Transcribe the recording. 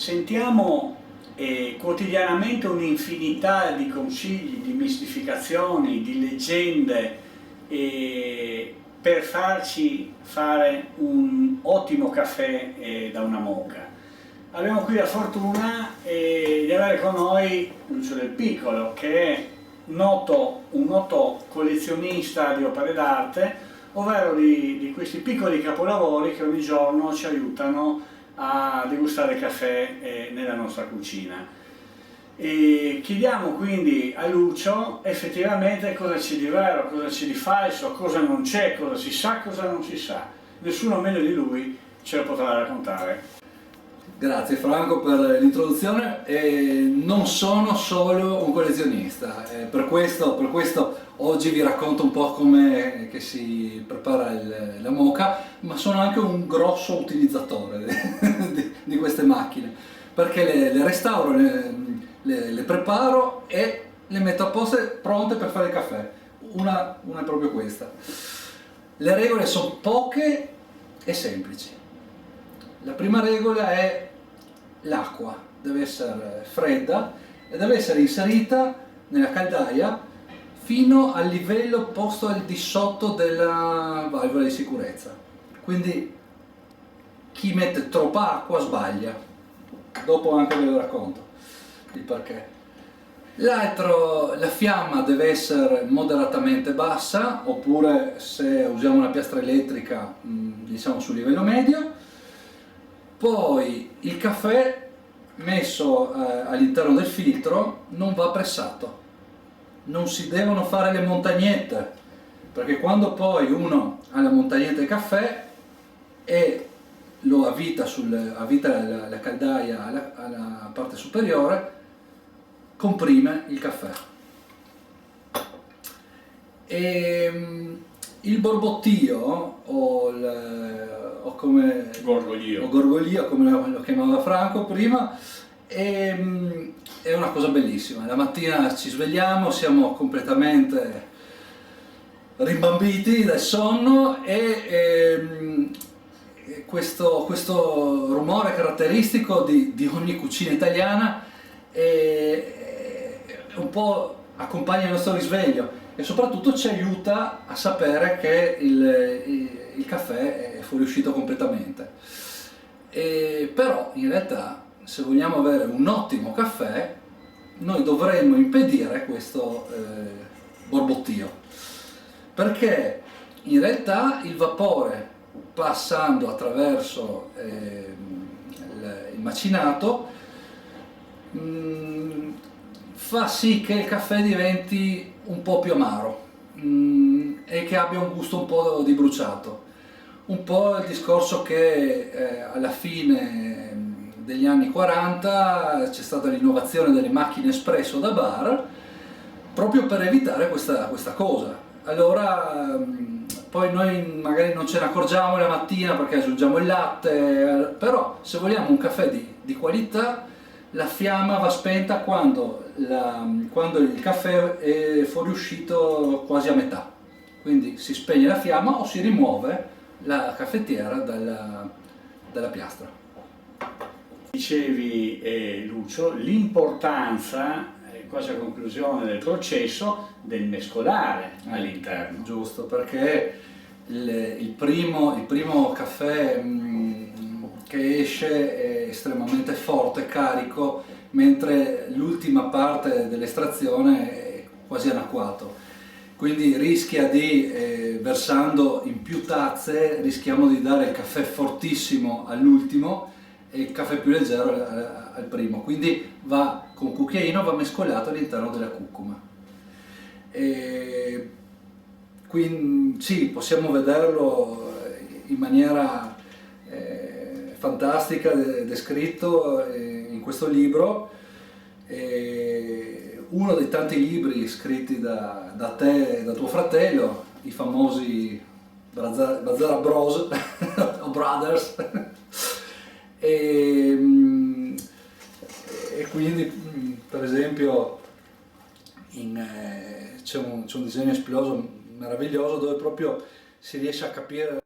Sentiamo quotidianamente un'infinità di consigli, di mistificazioni, di leggende per farci fare un ottimo caffè da una moka. Abbiamo qui la fortuna di avere con noi Lucio Del Piccolo, che è un noto collezionista di opere d'arte, ovvero di questi piccoli capolavori che ogni giorno ci aiutano a degustare caffè nella nostra cucina. E chiediamo quindi a Lucio effettivamente cosa c'è di vero, cosa c'è di falso, cosa non c'è, cosa si sa, cosa non si sa. Nessuno meglio di lui ce lo potrà raccontare. Grazie Franco per l'introduzione. Non sono solo un collezionista, per questo oggi vi racconto un po' come che si prepara la moka, ma sono anche un grosso utilizzatore di queste macchine, perché le restauro, le preparo e le metto a posto pronte per fare il caffè. Una è proprio questa. Le regole sono poche e semplici. La prima regola è l'acqua deve essere fredda e deve essere inserita nella caldaia fino al livello posto al di sotto della valvola di sicurezza. Quindi chi mette troppa acqua sbaglia. Dopo anche ve lo racconto il perché. L'altro, la fiamma deve essere moderatamente bassa, oppure se usiamo una piastra elettrica diciamo sul livello medio. Poi il caffè messo all'interno del filtro non va pressato, non si devono fare le montagnette, perché quando poi uno ha la montagnetta di caffè e lo avvita la caldaia alla parte superiore, comprime il caffè. Il borbottio o come gorgoglio, come lo chiamava Franco prima, è una cosa bellissima. La mattina ci svegliamo, siamo completamente rimbambiti dal sonno e questo rumore caratteristico di ogni cucina italiana un po' accompagna il nostro risveglio e soprattutto ci aiuta a sapere che il caffè è fuoriuscito completamente. Però in realtà, se vogliamo avere un ottimo caffè, noi dovremmo impedire questo borbottio, perché in realtà il vapore, passando attraverso il macinato, fa sì che il caffè diventi un po' più amaro e che abbia un gusto un po' di bruciato. Un po' il discorso che alla fine degli anni 40 c'è stata l'innovazione delle macchine espresso da bar proprio per evitare questa cosa. Allora poi noi magari non ce ne accorgiamo la mattina perché aggiungiamo il latte, però se vogliamo un caffè di qualità, la fiamma va spenta quando il caffè è fuoriuscito quasi a metà, quindi si spegne la fiamma o si rimuove la caffettiera dalla piastra. Dicevi Lucio, l'importanza, quasi a conclusione del processo, del mescolare all'interno. Giusto, perché il primo caffè che esce è estremamente forte, carico, mentre l'ultima parte dell'estrazione è quasi anacquato. Quindi versando in più tazze, rischiamo di dare il caffè fortissimo all'ultimo e il caffè più leggero al primo. Quindi con cucchiaino va mescolato all'interno della curcuma. Quindi sì, possiamo vederlo in maniera fantastica, descritto in questo libro. Uno dei tanti libri scritti da te e da tuo fratello, i famosi Bazzara Bros o Brothers, e quindi per esempio c'è un disegno esploso meraviglioso dove proprio si riesce a capire